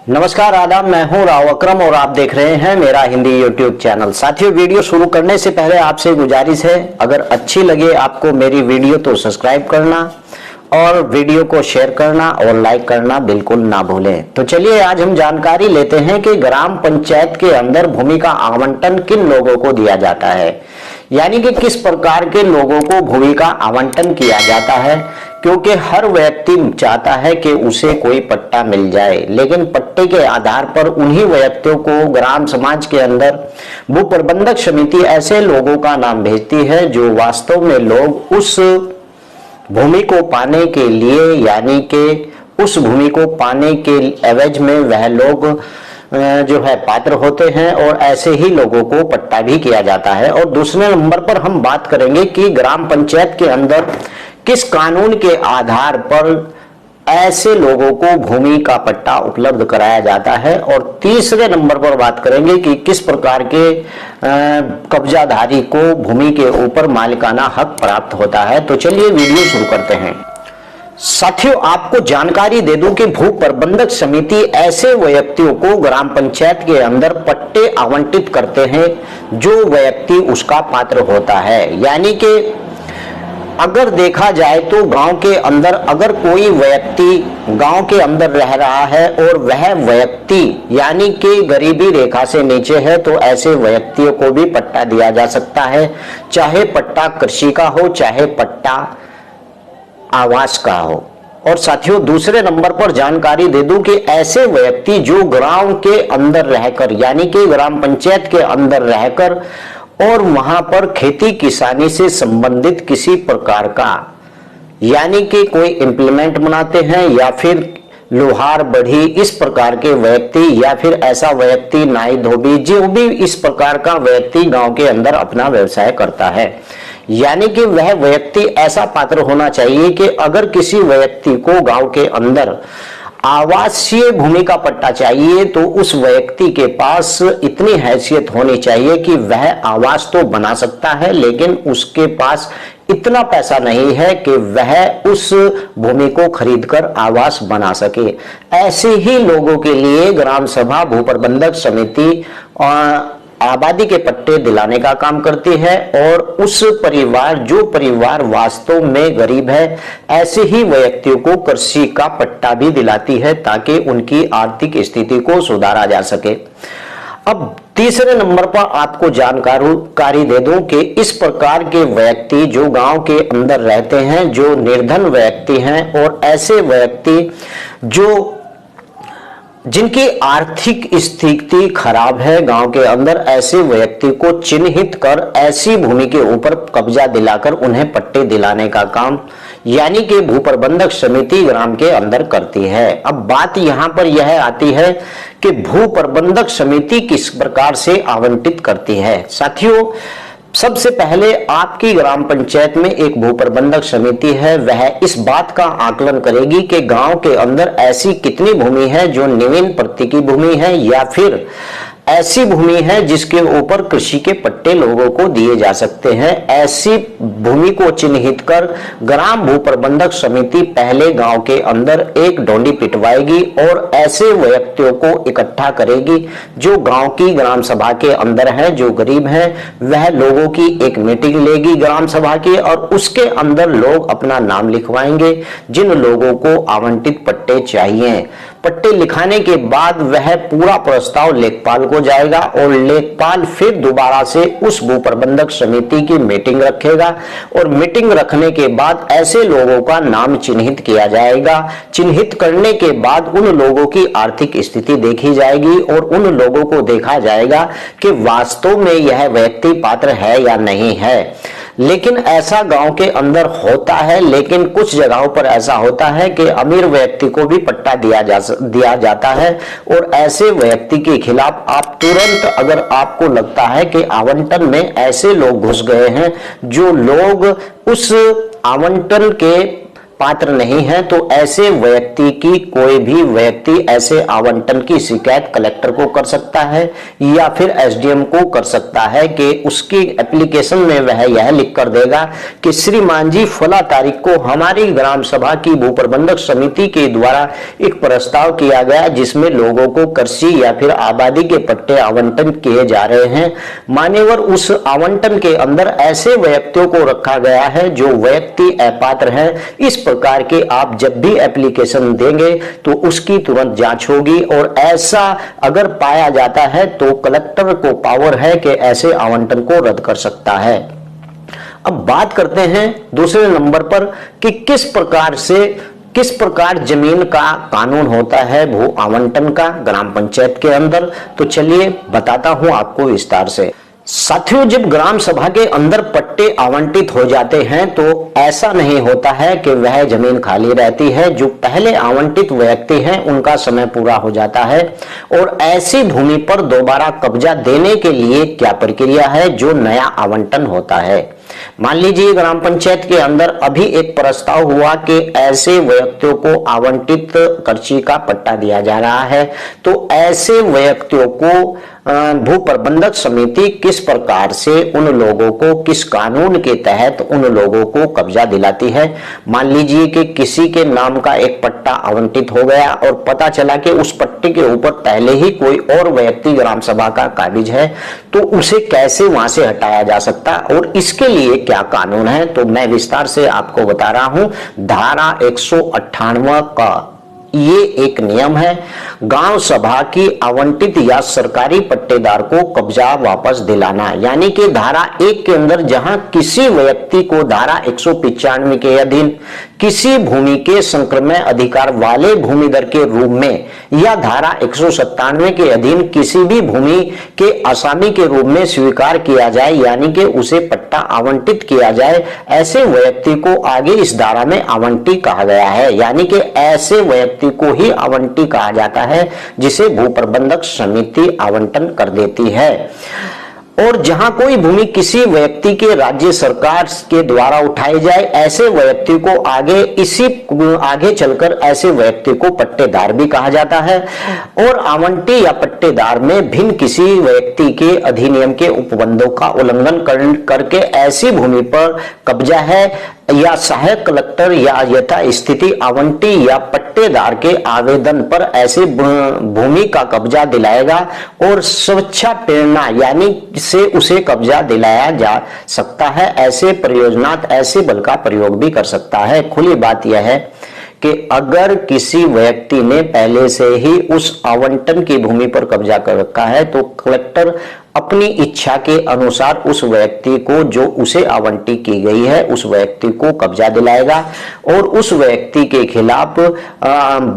नमस्कार, आदाब। मैं हूं राव अकरम और आप देख रहे हैं मेरा हिंदी यूट्यूब चैनल। साथियों, वीडियो शुरू करने से पहले आपसे गुजारिश है, अगर अच्छी लगे आपको मेरी वीडियो तो सब्सक्राइब करना और वीडियो को शेयर करना और लाइक करना बिल्कुल ना भूलें। तो चलिए आज हम जानकारी लेते हैं कि ग्राम पंचायत के अंदर भूमि का आवंटन किन लोगों को दिया जाता है, यानी कि किस प्रकार के लोगों को भूमि का आवंटन किया जाता है। क्योंकि हर व्यक्ति चाहता है कि उसे कोई पट्टा मिल जाए, लेकिन पट्टे के आधार पर उन्हीं व्यक्तियों को ग्राम समाज के अंदर भू प्रबंधक समिति ऐसे लोगों का नाम भेजती है जो वास्तव में लोग उस भूमि को पाने के लिए, यानी कि उस भूमि को पाने के एवज में वह लोग जो है पात्र होते हैं और ऐसे ही लोगों को पट्टा भी किया जाता है। और दूसरे नंबर पर हम बात करेंगे कि ग्राम पंचायत के अंदर किस कानून के आधार पर ऐसे लोगों को भूमि का पट्टा उपलब्ध कराया जाता है। और तीसरे नंबर पर बात करेंगे कि किस प्रकार के कब्जाधारी को भूमि के ऊपर मालिकाना हक प्राप्त होता है। तो चलिए वीडियो शुरू करते हैं। साथियों, आपको जानकारी दे दूं कि भू प्रबंधक समिति ऐसे व्यक्तियों को ग्राम पंचायत के अंदर पट्टे आवंटित करते हैं जो व्यक्ति उसका पात्र होता है। यानी कि अगर देखा जाए तो गांव के अंदर अगर कोई व्यक्ति गांव के अंदर रह रहा है और वह व्यक्ति यानी कि गरीबी रेखा से नीचे है, तो ऐसे व्यक्तियों को भी पट्टा दिया जा सकता है, चाहे पट्टा कृषि का हो चाहे पट्टा आवास का हो। और साथियों, दूसरे नंबर पर जानकारी दे दूं कि ऐसे व्यक्ति जो गांव के अंदर रहकर, यानी कि ग्राम पंचायत के अंदर रहकर और वहां पर खेती किसानी से संबंधित किसी प्रकार का, यानी कि कोई इंप्लीमेंट बनाते हैं या फिर लोहार बढ़ी, इस प्रकार के व्यक्ति या फिर ऐसा व्यक्ति नाई धोबी, जो भी इस प्रकार का व्यक्ति गांव के अंदर अपना व्यवसाय करता है, यानी कि वह व्यक्ति ऐसा पात्र होना चाहिए कि अगर किसी व्यक्ति को गांव के अंदर आवासीय भूमि का पट्टा चाहिए तो उस व्यक्ति के पास इतनी हैसियत होनी चाहिए कि वह आवास तो बना सकता है, लेकिन उसके पास इतना पैसा नहीं है कि वह उस भूमि को खरीदकर आवास बना सके। ऐसे ही लोगों के लिए ग्राम सभा भू प्रबंधक समिति आबादी के पट्टे दिलाने का काम करती है। और उस परिवार, जो परिवार वास्तव में गरीब है, ऐसे ही व्यक्तियों को कृषि का पट्टा भी दिलाती है ताकि उनकी आर्थिक स्थिति को सुधारा जा सके। अब तीसरे नंबर पर आपको जानकारी दे दूं कि इस प्रकार के व्यक्ति जो गांव के अंदर रहते हैं, जो निर्धन व्यक्ति हैं और ऐसे व्यक्ति जो जिनकी आर्थिक स्थिति खराब है गांव के अंदर, ऐसे व्यक्ति को चिन्हित कर ऐसी भूमि के ऊपर कब्जा दिलाकर उन्हें पट्टे दिलाने का काम, यानी कि भू प्रबंधक समिति ग्राम के अंदर करती है। अब बात यहां पर यह आती है कि भू प्रबंधक समिति किस प्रकार से आवंटित करती है। साथियों, सबसे पहले आपकी ग्राम पंचायत में एक भू प्रबंधक समिति है, वह इस बात का आकलन करेगी कि गांव के अंदर ऐसी कितनी भूमि है जो नवीन प्रति की भूमि है या फिर ऐसी भूमि है जिसके ऊपर कृषि के पट्टे लोगों को दिए जा सकते हैं। ऐसी भूमि को चिन्हित कर ग्राम भू प्रबंधक समिति पहले गांव के अंदर एक डोंडी पिटवाएगी और ऐसे व्यक्तियों को इकट्ठा करेगी जो गांव की ग्राम सभा के अंदर है, जो गरीब है। वह लोगों की एक मीटिंग लेगी ग्राम सभा की और उसके अंदर लोग अपना नाम लिखवाएंगे जिन लोगों को आवंटित पट्टे चाहिए। पट्टे लिखाने के बाद वह पूरा प्रस्ताव लेखपाल को जाएगा और लेखपाल फिर दोबारा से उस भू प्रबंधक समिति की मीटिंग रखेगा और मीटिंग रखने के बाद ऐसे लोगों का नाम चिन्हित किया जाएगा। चिन्हित करने के बाद उन लोगों की आर्थिक स्थिति देखी जाएगी और उन लोगों को देखा जाएगा कि वास्तव में यह व्यक्ति पात्र है या नहीं है। लेकिन ऐसा गांव के अंदर होता है, लेकिन कुछ जगहों पर ऐसा होता है कि अमीर व्यक्ति को भी पट्टा दिया जाता है और ऐसे व्यक्ति के खिलाफ आप तुरंत, अगर आपको लगता है कि आवंटन में ऐसे लोग घुस गए हैं, जो लोग उस आवंटन के पात्र नहीं है तो ऐसे व्यक्ति की कोई भी व्यक्ति ऐसे आवंटन की शिकायत कलेक्टर को कर सकता है या फिर एसडीएम को कर सकता है कि उसकी एप्लीकेशन में वह यह लिख कर देगा कि श्रीमान जी फला तारीख को हमारी ग्राम सभा की भू प्रबंधक समिति के द्वारा एक प्रस्ताव किया गया जिसमें लोगों को कृषि या फिर आबादी के पट्टे आवंटन किए जा रहे हैं। मान्यवर उस आवंटन के अंदर ऐसे व्यक्तियों को रखा गया है जो व्यक्ति अपात्र है। इस प्रकार के आप जब भी एप्लीकेशन देंगे तो उसकी तुरंत जांच होगी और ऐसा अगर पाया जाता है तो कलेक्टर को पावर है कि ऐसे आवंटन को रद्द कर सकता है। अब बात करते हैं दूसरे नंबर पर कि किस प्रकार जमीन का कानून होता है भू आवंटन का ग्राम पंचायत के अंदर। तो चलिए बताता हूं आपको विस्तार से। साथियों, जब ग्राम सभा के अंदर पट्टे आवंटित हो जाते हैं तो ऐसा नहीं होता है कि वह जमीन खाली रहती है। जो पहले आवंटित व्यक्ति हैं उनका समय पूरा हो जाता है और ऐसी भूमि पर दोबारा कब्जा देने के लिए क्या प्रक्रिया है जो नया आवंटन होता है। मान लीजिए ग्राम पंचायत के अंदर अभी एक प्रस्ताव हुआ कि ऐसे व्यक्तियों को आवंटित कृषि का पट्टा दिया जा रहा है, तो ऐसे व्यक्तियों को भू प्रबंधक समिति किस प्रकार से उन लोगों को किस कानून के तहत उन लोगों को कब्जा दिलाती है। मान लीजिए कि किसी के नाम का एक पट्टा आवंटित हो गया और पता चला कि उस पट्टे के ऊपर पहले ही कोई और व्यक्ति ग्राम सभा का काबिज है, तो उसे कैसे वहां से हटाया जा सकता और इसके लिए क्या कानून है। तो मैं विस्तार से आपको बता रहा हूं। धारा 198 का ये एक नियम है, गांव सभा की आवंटित या सरकारी पट्टेदार को कब्जा वापस दिलाना। यानी कि धारा 1 के अंदर जहां किसी व्यक्ति को धारा 195 के अधीन किसी भूमि के संक्रमण अधिकार वाले भूमिधर के रूप में या धारा 197 के अधीन किसी भी भूमि के आसामी के रूप में स्वीकार किया जाए, यानी कि उसे पट्टा आवंटित किया जाए, ऐसे व्यक्ति को आगे इस धारा में आवंटी कहा गया है। यानी कि ऐसे व्यक्ति को ही आवंटी कहा जाता है जिसे भू प्रबंधक समिति आवंटन कर देती है। और जहां कोई भूमि किसी व्यक्ति के राज्य सरकार के द्वारा उठाई जाए, ऐसे व्यक्ति को आगे चलकर ऐसे व्यक्ति को पट्टेदार भी कहा जाता है। और आवंटी या पट्टेदार में भिन्न किसी व्यक्ति के अधिनियम के उपबंधों का उल्लंघन करके ऐसी भूमि पर कब्जा है या सहायक कलेक्टर या यथा स्थिति आवंटी या पट्टेदार के आवेदन पर ऐसे भूमि का कब्जा दिलाएगा और स्वेच्छा प्रेरणा यानी से उसे कब्जा दिलाया जा सकता है। ऐसे प्रयोजनात ऐसे बल का प्रयोग भी कर सकता है। खुली बात यह है कि अगर किसी व्यक्ति ने पहले से ही उस आवंटन की भूमि पर कब्जा कर रखा है तो कलेक्टर अपनी इच्छा के अनुसार उस व्यक्ति को जो उसे आवंटी की गई है उस व्यक्ति को कब्जा दिलाएगा और उस व्यक्ति के खिलाफ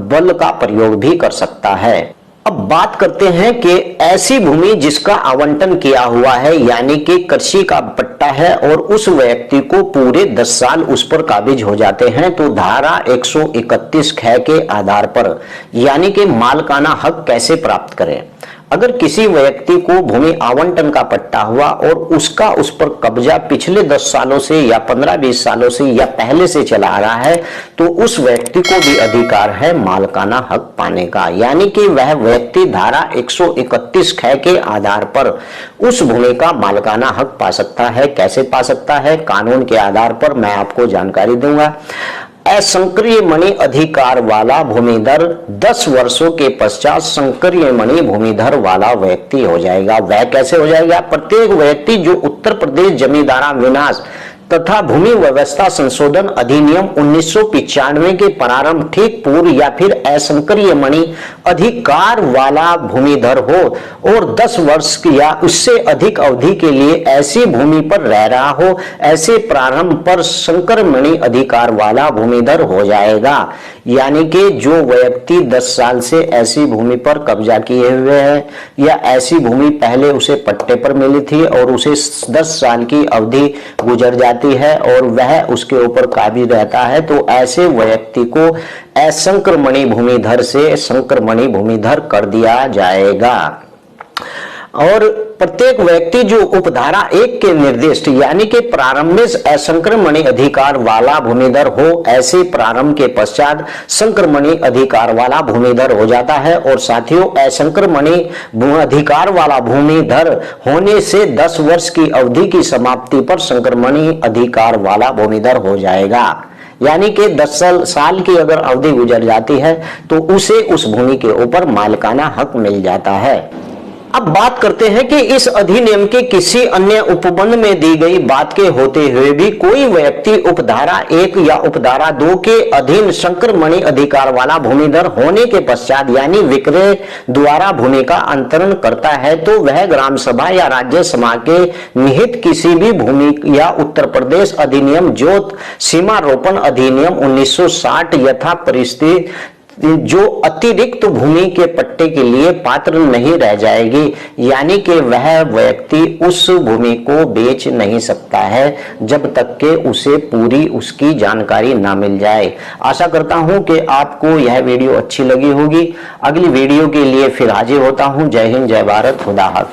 बल का प्रयोग भी कर सकता है। अब बात करते हैं कि ऐसी भूमि जिसका आवंटन किया हुआ है यानी कि कृषि का पट्टा है और उस व्यक्ति को पूरे 10 साल उस पर काबिज हो जाते हैं, तो धारा 131 ख के आधार पर यानी कि मालकाना हक कैसे प्राप्त करें। अगर किसी व्यक्ति को भूमि आवंटन का पट्टा हुआ और उसका उस पर कब्जा पिछले 10 सालों से या 15-20 सालों से या पहले से चला आ रहा है, तो उस व्यक्ति को भी अधिकार है मालकाना हक पाने का। यानी कि वह व्यक्ति धारा 131 ख के आधार पर उस भूमि का मालकाना हक पा सकता है। कैसे पा सकता है? कानून के आधार पर मैं आपको जानकारी दूंगा। असंक्रिय मणि अधिकार वाला भूमिधर 10 वर्षों के पश्चात संक्रिय मणि भूमिधर वाला व्यक्ति हो जाएगा। वह कैसे हो जाएगा? प्रत्येक व्यक्ति जो उत्तर प्रदेश जमींदारा विनाश तथा भूमि व्यवस्था संशोधन अधिनियम 1995 के प्रारंभ ठीक पूर्व या फिर असंक्रिय मणि अधिकार वाला भूमिधर हो और 10 वर्ष या उससे अधिक अवधि के लिए ऐसी भूमि पर रह रहा हो, ऐसे प्रारंभ पर संकर मणि अधिकार वाला भूमिधर हो जाएगा। यानी कि जो व्यक्ति 10 साल से ऐसी भूमि पर कब्जा किए हुए है या ऐसी भूमि पहले उसे पट्टे पर मिली थी और उसे 10 साल की अवधि गुजर जाती है और वह उसके ऊपर काबिज रहता है, तो ऐसे व्यक्ति को असंक्रमणी भूमिधर से संक्रमणी भूमिधर कर दिया जाएगा। और प्रत्येक व्यक्ति जो उपधारा 1 के निर्दिष्ट यानी कि प्रारंभ में असंक्रमणीय अधिकार वाला भूमिधर हो, ऐसे प्रारंभ के पश्चात संक्रमणीय अधिकार वाला भूमिधर हो जाता है। और साथियों, असंक्रमणीय अधिकार वाला भूमिधर होने से 10 वर्ष की अवधि की समाप्ति पर संक्रमणीय अधिकार वाला भूमिधर हो जाएगा। यानी कि 10 साल की अगर अवधि गुजर जाती है तो उसे उस भूमि के ऊपर मालिकाना हक मिल जाता है। अब बात करते हैं कि इस अधिनियम के किसी अन्य उपबंध में दी गई बात के होते हुए भी कोई व्यक्ति उपधारा 1 या उपधारा 2 के अधीन संक्रमणीय अधिकार वाला भूमिधर होने के पश्चात यानी विक्रय द्वारा भूमि का अंतरण करता है तो वह ग्राम सभा या राज्य सभा के निहित किसी भी भूमि या उत्तर प्रदेश अधिनियम जोत सीमारोपण अधिनियम 1960 यथा परिस्थिति जो अतिरिक्त भूमि के पट्टे के लिए पात्र नहीं रह जाएगी। यानी कि वह व्यक्ति उस भूमि को बेच नहीं सकता है जब तक कि उसे पूरी उसकी जानकारी ना मिल जाए। आशा करता हूं कि आपको यह वीडियो अच्छी लगी होगी। अगली वीडियो के लिए फिर हाजिर होता हूं। जय हिंद, जय भारत, खुदा हाफिज।